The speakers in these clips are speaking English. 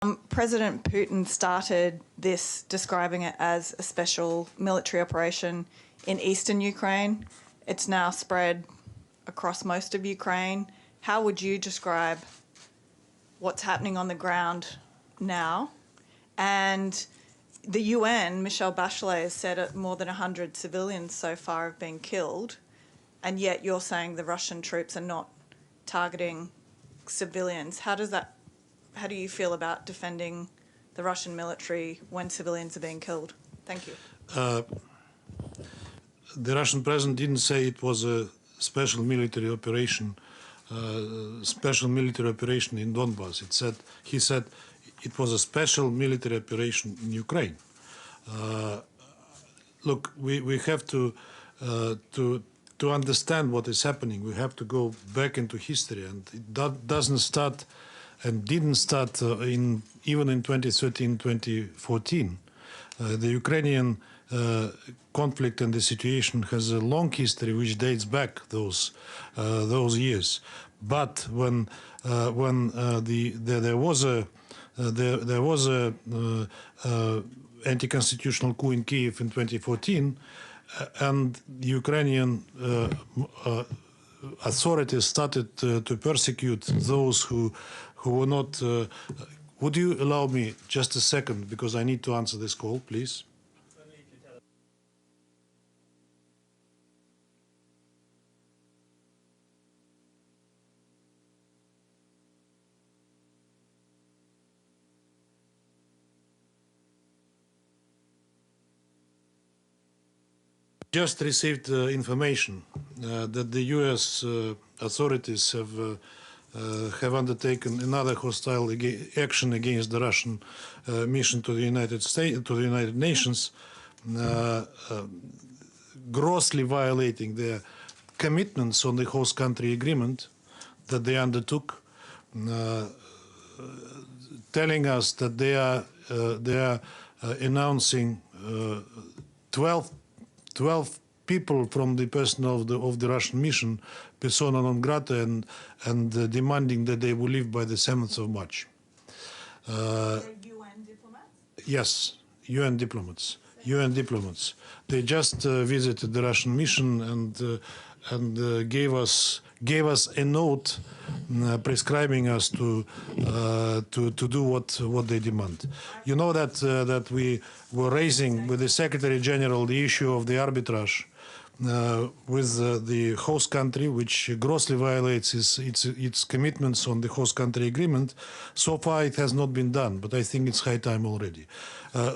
President Putin started this describing it as a special military operation in eastern Ukraine. It's now spread across most of Ukraine. How would you describe what's happening on the ground now? And the UN, Michelle Bachelet, has said that more than 100 civilians so far have been killed, and yet you're saying the Russian troops are not targeting civilians. How do you feel about defending the Russian military when civilians are being killed? Thank you. The Russian president didn't say it was a special military operation, in Donbass. He said it was a special military operation in Ukraine. Look, we have to understand what is happening. We have to go back into history, and it doesn't start and didn't start even in 2013, 2014. The Ukrainian conflict and the situation has a long history which dates back those years. But when there was a anti-constitutional coup in Kiev in 2014, and the Ukrainian authorities started to persecute those who were not. Would you allow me just a second, because I need to answer this call, please? Just received information that the U.S. Authorities have undertaken another hostile action against the Russian mission to the United Nations, grossly violating their commitments on the host country agreement that they undertook, telling us that they are announcing 12 people from the personnel of the Russian mission, persona non grata, and demanding that they will leave by the 7th of March. UN diplomats? Yes, UN diplomats. UN diplomats. They just visited the Russian mission and gave us a note prescribing us to do what they demand. You know that we were raising with the Secretary General the issue of the arbitrage with the host country, which grossly violates its commitments on the host country agreement. So far, it has not been done, but I think it's high time already.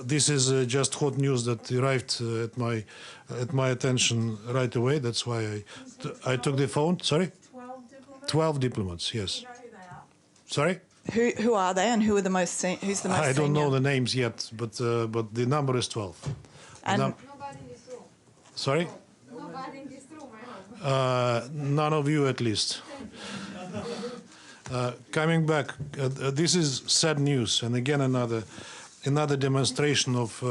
This is just hot news that arrived at my attention right away. That's why I took the phone. Sorry? 12 diplomats, yes. Do you know who they are? Sorry? Who are they, and who's the most senior? I don't know the names yet, but the number is 12. And Nobody in this room. Sorry? Nobody in this room, I hope. None of you, at least. Coming back, this is sad news, and again another demonstration of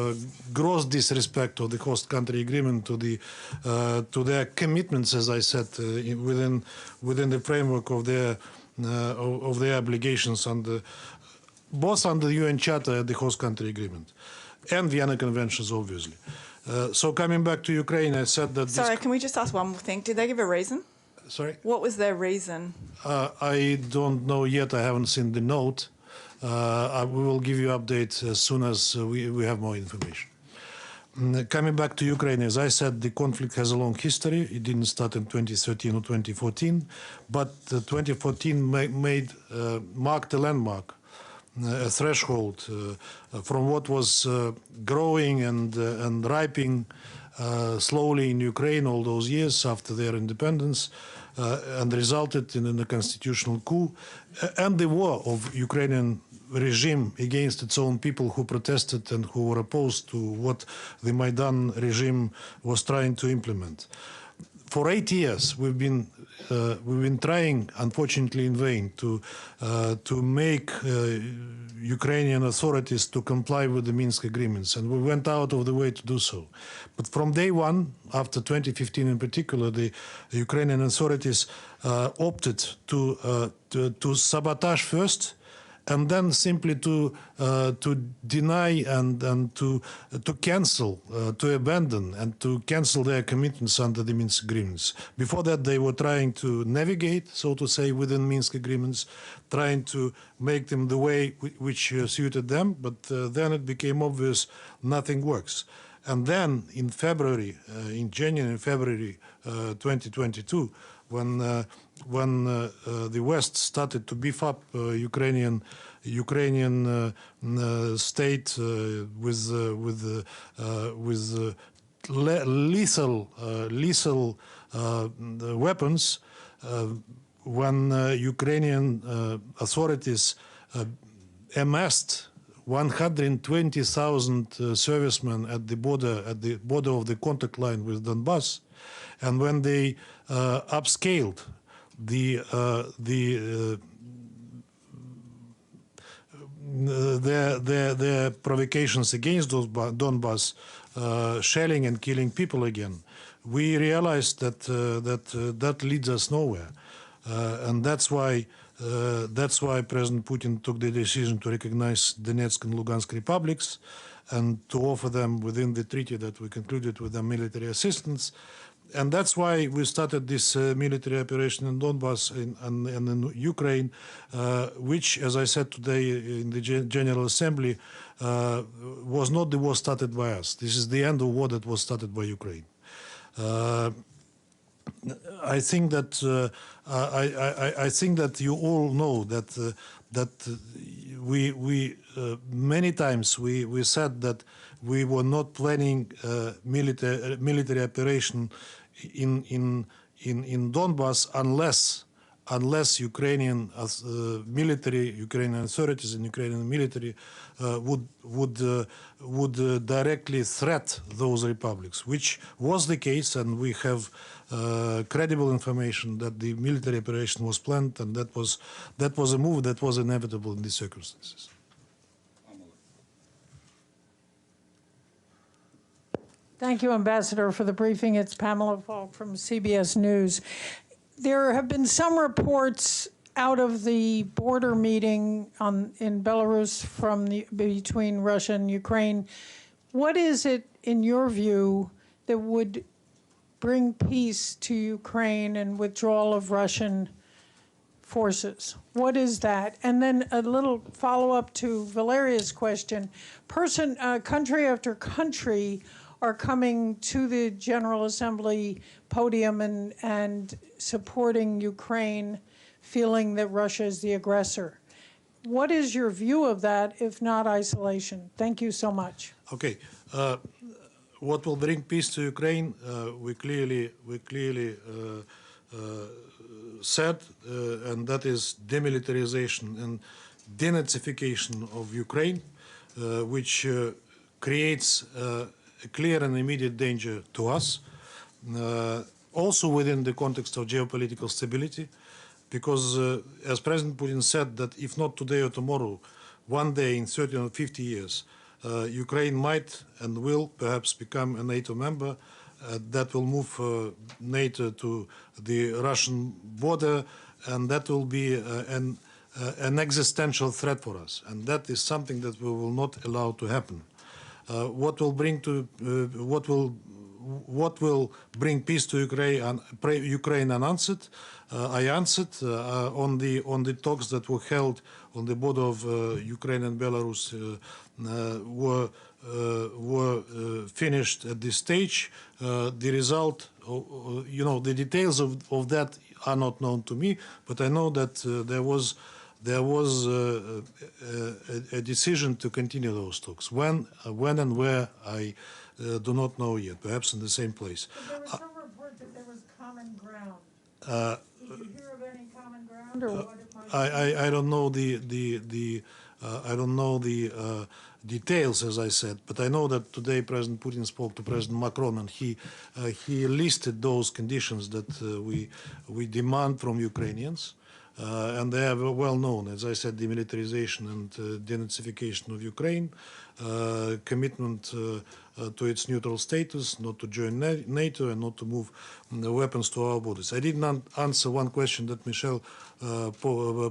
gross disrespect of the host country agreement to their commitments, as I said, within the framework of their obligations both under the UN Charter and the host country agreement, and Vienna Conventions, obviously. So coming back to Ukraine, I said that. sorry, can we just ask one more thing? Did they give a reason? Sorry? What was their reason? I don't know yet. I haven't seen the note. We will give you updates as soon as we have more information. Coming back to Ukraine, as I said, the conflict has a long history. It didn't start in 2013 or 2014, but 2014 marked a landmark, a threshold from what was growing and ripening slowly in Ukraine all those years after their independence, and resulted in a constitutional coup and the war of Ukrainian regime against its own people who protested and who were opposed to what the Maidan regime was trying to implement. For 8 years, we've been trying, unfortunately in vain, to make Ukrainian authorities to comply with the Minsk agreements, and we went out of the way to do so. But from day one, after 2015 in particular, the Ukrainian authorities opted to sabotage first and then simply to deny and to cancel, to abandon and to cancel their commitments under the Minsk agreements. Before that, they were trying to navigate, so to say, within Minsk agreements, trying to make them the way which suited them, but then it became obvious nothing works. And then in February, in January and February 2022, when the West started to beef up Ukrainian state with lethal weapons, when Ukrainian authorities amassed 120,000 servicemen at the border of the contact line with Donbass, and when they upscaled their provocations against Donbass, shelling and killing people again, we realized that that leads us nowhere, and that's why President Putin took the decision to recognize Donetsk and Lugansk republics and to offer them within the treaty that we concluded with them military assistance. And that's why we started this military operation in Donbass and in Ukraine, which, as I said today in the General Assembly, was not the war started by us. This is the end of war that was started by Ukraine. I think that I think that you all know that we many times we said that we were not planning military operation in Donbass unless Ukrainian military, Ukrainian authorities and Ukrainian military would directly threat those republics, which was the case, and we have credible information that the military operation was planned, and that was a move that was inevitable in these circumstances. Thank you, Ambassador, for the briefing. It's Pamela Falk from CBS News. There have been some reports out of the border meeting in Belarus between Russia and Ukraine. What is it, in your view, that would bring peace to Ukraine and withdrawal of Russian forces? What is that? And then a little follow-up to Valeria's question. Country after country are coming to the General Assembly podium and supporting Ukraine, feeling that Russia is the aggressor. What is your view of that, if not isolation? Thank you so much. Okay. What will bring peace to Ukraine? We clearly said, and that is demilitarization and denazification of Ukraine, which creates a clear and immediate danger to us, also within the context of geopolitical stability, because as President Putin said, that if not today or tomorrow, one day in 30 or 50 years, Ukraine might and will perhaps become a NATO member. That will move NATO to the Russian border, and that will be an existential threat for us. And that is something that we will not allow to happen. What will bring peace to Ukraine unanswered? I answered on the talks that were held on the border of Ukraine and Belarus were finished at this stage. The result, the details of that are not known to me, but I know that there was a decision to continue those talks. When and where, I do not know yet. Perhaps in the same place. But there was some report that there was common ground. Did you hear of any common ground, or what it might be? I don't know I don't know the details, as I said, but I know that today President Putin spoke to President Macron, and he listed those conditions that we demand from Ukrainians. and they are well known. As I said, demilitarization and denazification of Ukraine, commitment to its neutral status, not to join NATO, and not to move weapons to our borders. I didn't answer one question that Michelle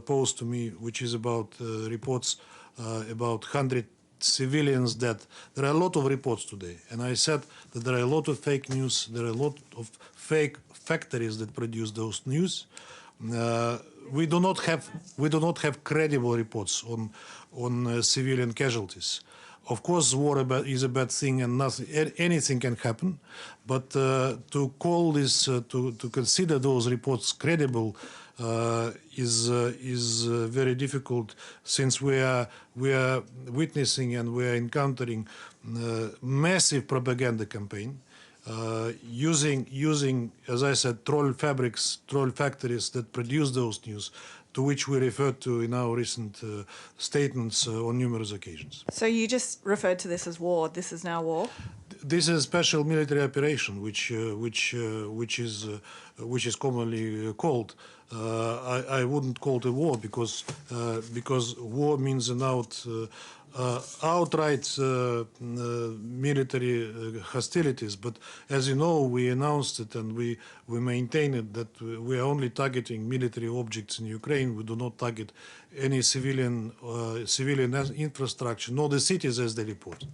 posed to me, which is about reports about 100 civilians dead. There are a lot of reports today, and I said that there are a lot of fake news. There are a lot of fake factories that produce those news. We do not have credible reports on civilian casualties. Of course, war is a bad thing, and anything can happen. But to call this, to consider those reports credible, is very difficult, since we are witnessing and we are encountering massive propaganda campaign. Using, as I said, troll factories that produce those news, to which we referred to in our recent statements on numerous occasions. So you just referred to this as war. This is now war? This is a special military operation, which is commonly called. I wouldn't call it a war, because war means an outright military hostilities. But as you know, we announced it and we maintain it, that we are only targeting military objects in Ukraine. We do not target any civilian infrastructure, nor the cities as they report.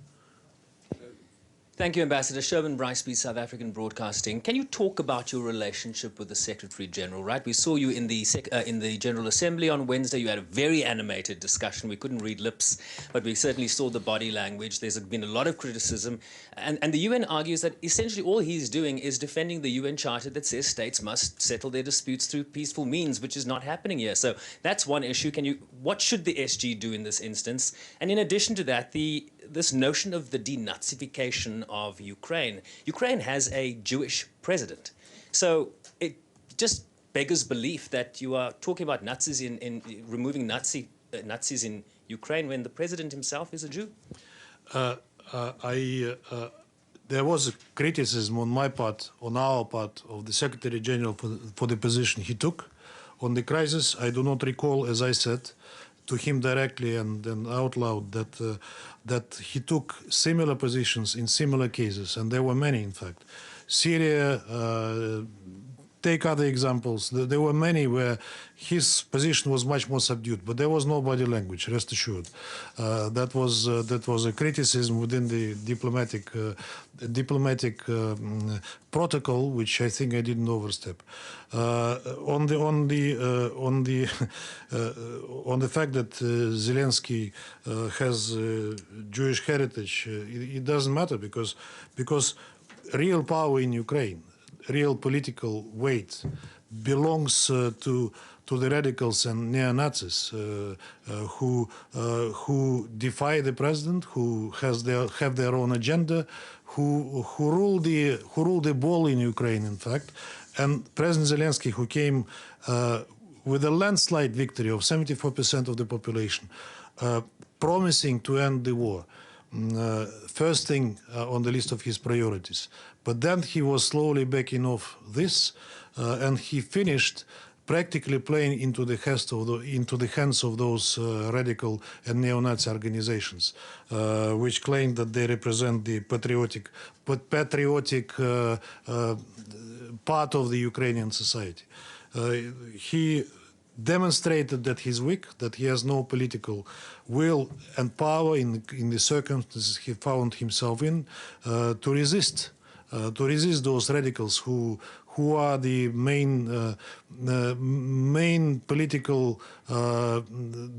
Thank you, Ambassador. Sherman Briceby, South African Broadcasting. Can you talk about your relationship with the Secretary General, right? We saw you in the General Assembly on Wednesday. You had a very animated discussion. We couldn't read lips, but we certainly saw the body language. There's been a lot of criticism. And the UN argues that essentially all he's doing is defending the UN Charter that says states must settle their disputes through peaceful means, which is not happening here. So that's one issue. What should the SG do in this instance? And in addition to that, this notion of the denazification of Ukraine. Ukraine has a Jewish president. So it just beggars belief that you are talking about Nazis in removing Nazis in Ukraine when the president himself is a Jew. There was a criticism on my part, on our part, of the Secretary General for the position he took on the crisis. I do not recall, as I said to him directly and out loud, that he took similar positions in similar cases, and there were many, in fact. Syria, take other examples. There were many where his position was much more subdued, but there was no body language, rest assured. That was a criticism within the diplomatic protocol, which I think I didn't overstep. On the fact that Zelensky has Jewish heritage, it doesn't matter, because real power in Ukraine, real political weight, belongs to the radicals and neo-Nazis who defy the president, who have their own agenda, who rule the ball in Ukraine, in fact. And President Zelensky, who came with a landslide victory of 74% of the population, promising to end the war, first thing on the list of his priorities. But then he was slowly backing off this, and he finished practically playing into the hands of those radical and neo-Nazi organizations, which claim that they represent the patriotic part of the Ukrainian society. He demonstrated that he's weak, that he has no political will and power in the circumstances he found himself in, to resist those radicals who are the main political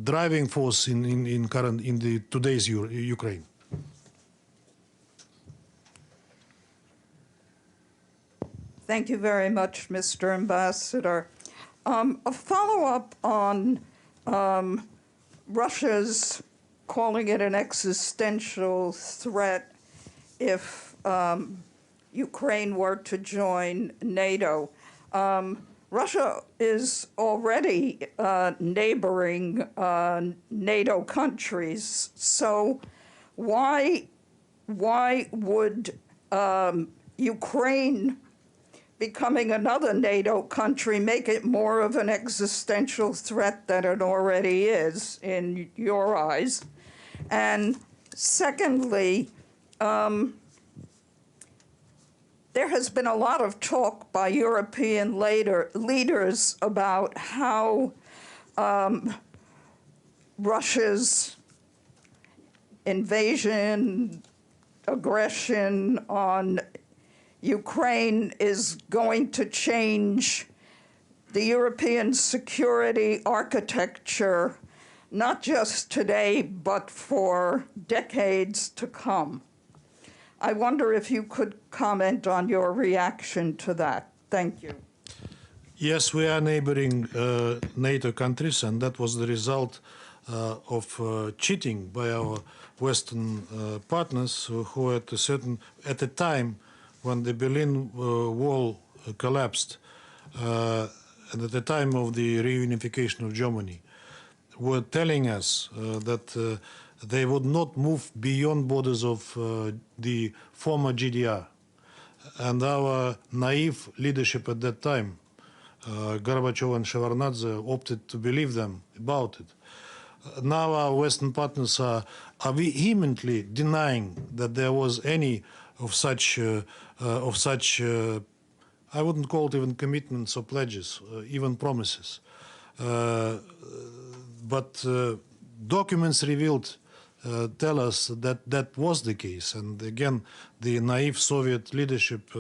driving force in today's Ukraine. Thank you very much, Mr. Ambassador. A follow-up on Russia's calling it an existential threat if Ukraine were to join NATO. Russia is already neighboring NATO countries, so why would Ukraine becoming another NATO country make it more of an existential threat than it already is in your eyes? And secondly, there has been a lot of talk by European leaders about how Russia's invasion, aggression on Ukraine is going to change the European security architecture, not just today, but for decades to come. I wonder if you could comment on your reaction to that. Thank you. Yes, we are neighboring NATO countries, and that was the result of cheating by our Western partners, who at a time when the Berlin Wall collapsed, and at the time of the reunification of Germany, were telling us that they would not move beyond borders of the former GDR. And our naive leadership at that time, Gorbachev and Shevardnadze, opted to believe them about it. Now our Western partners are vehemently denying that there was any of such, I wouldn't call it even commitments or pledges, even promises. But documents revealed tell us that that was the case. And again, the naive Soviet leadership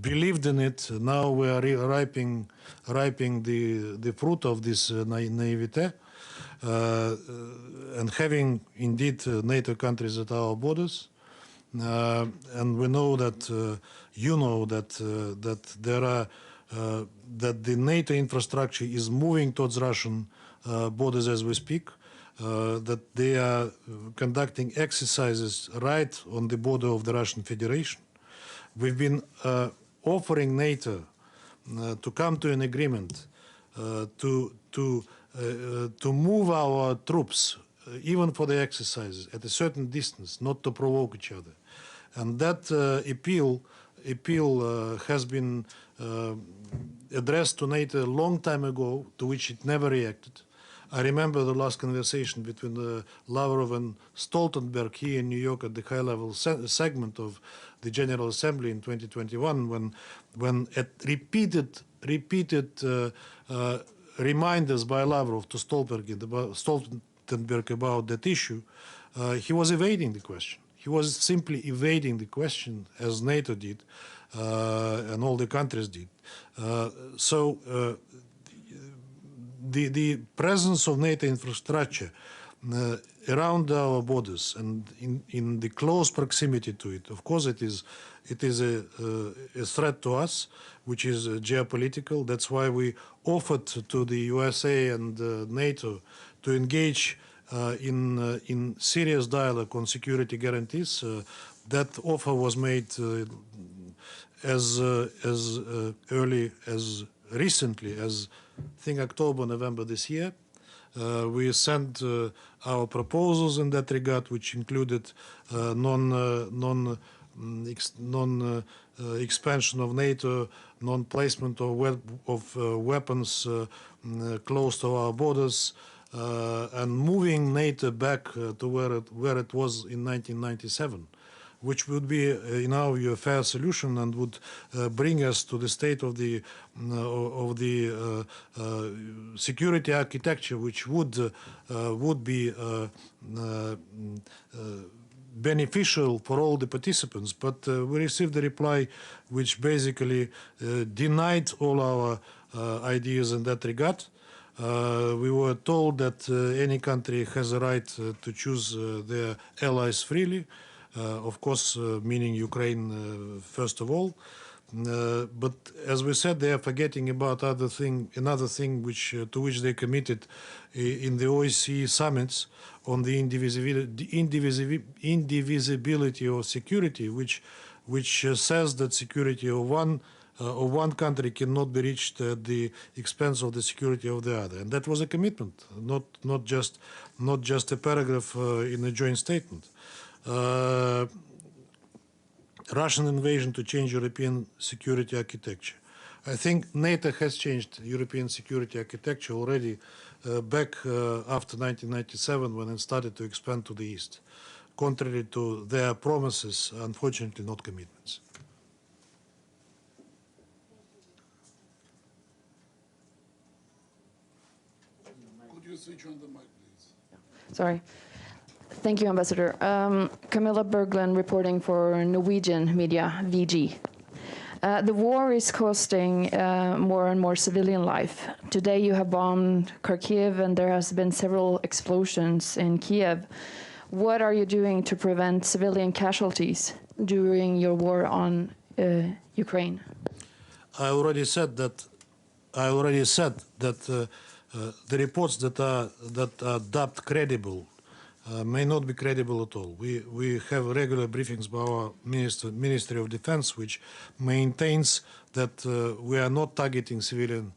believed in it. Now we are ripening the fruit of this naivete. And having indeed NATO countries at our borders, and we know that you know that there are that the NATO infrastructure is moving towards Russian borders as we speak. That they are conducting exercises right on the border of the Russian Federation. We've been offering NATO to come to an agreement to move our troops, even for the exercises, at a certain distance, not to provoke each other. And that appeal has been addressed to NATO a long time ago, to which it never reacted. I remember the last conversation between Lavrov and Stoltenberg here in New York at the high-level segment of the General Assembly in 2021, when at repeated reminders by Lavrov to Stoltenberg about that issue, he was evading the question. He was simply evading the question, as NATO did, and all the countries did. The presence of NATO infrastructure around our borders and in the close proximity to it, of course, it is a threat to us, which is geopolitical. That's why we offered to the USA and NATO to engage in serious dialogue on security guarantees. That offer was made as early as recently as I think October, November this year. We sent our proposals in that regard, which included non-expansion of NATO, non-placement of weapons close to our borders, and moving NATO back to where it was in 1997. Which would be, in our view, a fair solution and would bring us to the state of the security architecture, which would be beneficial for all the participants. But we received a reply which basically denied all our ideas in that regard. We were told that any country has a right to choose their allies freely. Of course, meaning Ukraine first of all. But as we said, they are forgetting about another thing which to which they committed in the OSCE summits on the indivisibility of security, which says that security of one country cannot be reached at the expense of the security of the other, and that was a commitment, not just a paragraph in a joint statement. Russian invasion to change European security architecture. I think NATO has changed European security architecture already back after 1997 when it started to expand to the east, contrary to their promises, unfortunately not commitments. Could you switch on the mic, please? Sorry. Thank you, Ambassador. Camilla Berglund reporting for Norwegian media, VG. The war is costing more and more civilian life. Today you have bombed Kharkiv and there has been several explosions in Kiev. What are you doing to prevent civilian casualties during your war on Ukraine? I already said that the reports that are dubbed credible may not be credible at all. We have regular briefings by our Ministry of Defense, which maintains that we are not targeting civilian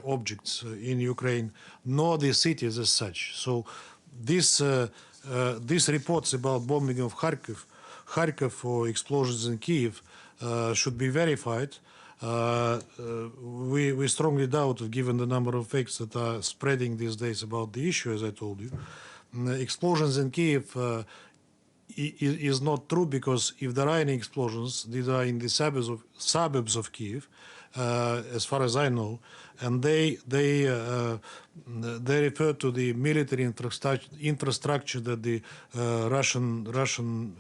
objects in Ukraine, nor the cities as such. So these reports about bombing of Kharkiv or explosions in Kiev should be verified. We strongly doubt, given the number of fakes that are spreading these days about the issue, as I told you. Explosions in Kiev is not true, because if there are any explosions, these are in the suburbs of Kiev, as far as I know, and they refer to the military infrastructure that the Russian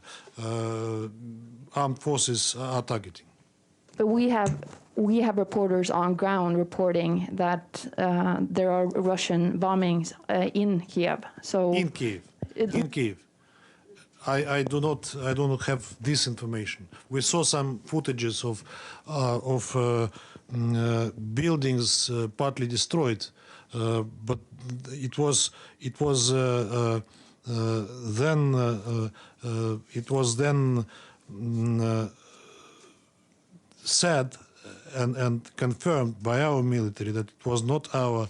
armed forces are targeting. But we have reporters on ground reporting that there are Russian bombings in Kiev. So in Kiev, I do not have this information. We saw some footages of buildings partly destroyed, but it was then said and confirmed by our military that it was not our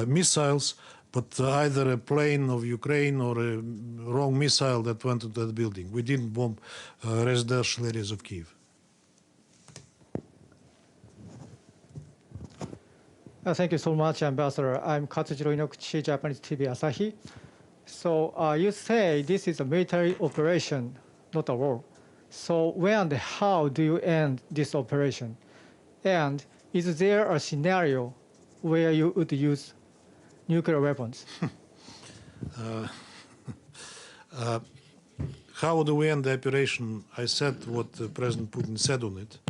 missiles, but either a plane of Ukraine or a wrong missile that went into that building. We didn't bomb residential areas of Kiev. Thank you so much, Ambassador. I'm Katsujiro Inoguchi, Japanese TV Asahi. So you say this is a military operation, not a war. So when and how do you end this operation? And is there a scenario where you would use nuclear weapons? How do we end the operation? I said what President Putin said on it.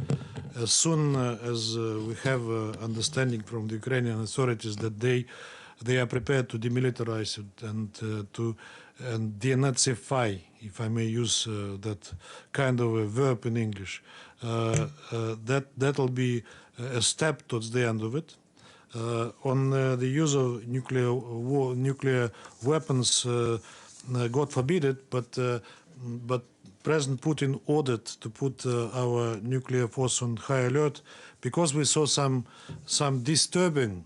As soon as we have understanding from the Ukrainian authorities that they are prepared to demilitarize it and to denazify, if I may use that kind of a verb in English, that will be a step towards the end of it. On the use of nuclear weapons, God forbid it, but President Putin ordered to put our nuclear force on high alert because we saw some disturbing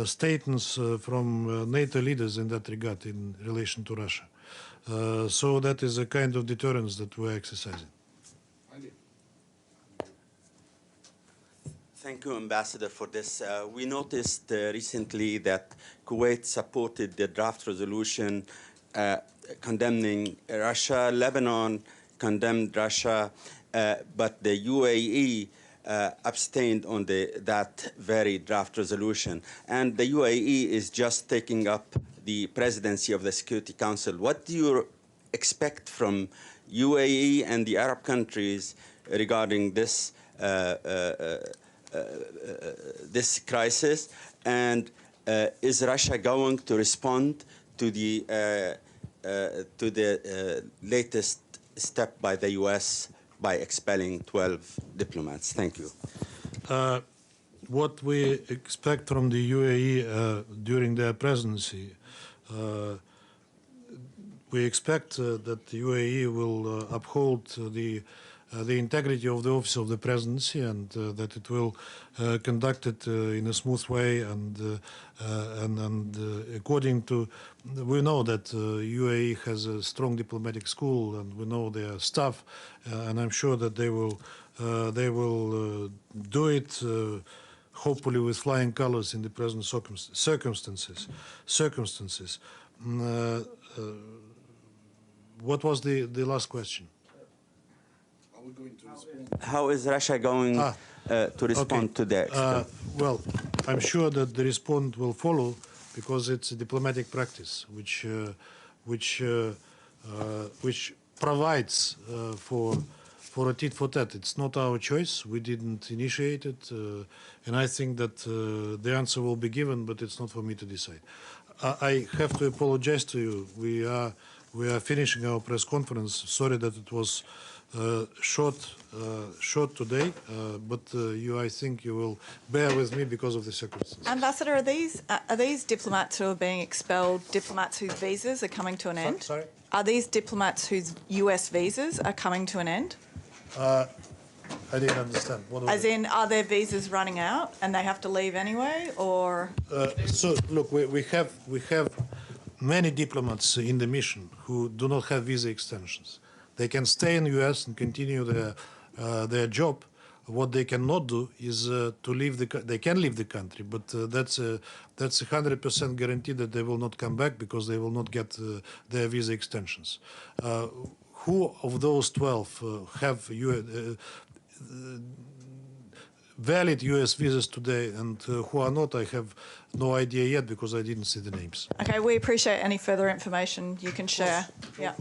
statements from NATO leaders in that regard in relation to Russia. So that is a kind of deterrence that we're exercising. Thank you, Ambassador, for this. We noticed recently that Kuwait supported the draft resolution condemning Russia. Lebanon condemned Russia, but the UAE abstained on that very draft resolution. And the UAE is just taking up the presidency of the Security Council. What do you expect from UAE and the Arab countries regarding this this crisis? And is Russia going to respond to the latest step by the U.S. by expelling 12 diplomats? Thank you. What we expect from the UAE during their presidency, we expect that the UAE will uphold the the integrity of the office of the presidency, and that it will conduct it in a smooth way and according to. We know that UAE has a strong diplomatic school, and we know their staff, and I'm sure that they will do it. Hopefully, with flying colors in the present circumstances. What was the last question? Are we going to respond? How is Russia going to respond to that? Well, I'm sure that the response will follow because it's a diplomatic practice which provides for a tit for tat. It's not our choice. We didn't initiate it, and I think that the answer will be given, but it's not for me to decide. I have to apologize to you. We are finishing our press conference. Sorry that it was short today, but I think you will bear with me because of the circumstances. Ambassador, are these diplomats who are being expelled diplomats whose visas are coming to an end? Sorry? Are these diplomats whose US visas are coming to an end? I didn't understand. What was As it? in, are their visas running out and they have to leave anyway, or? So look, we have many diplomats in the mission who do not have visa extensions. They can stay in the U.S. and continue their job. What they cannot do is to leave they can leave the country, but that's 100% guarantee that they will not come back because they will not get their visa extensions. Who of those 12 have valid U.S. visas today and who are not, I have no idea yet because I didn't see the names. Okay, we appreciate any further information you can share. Yeah.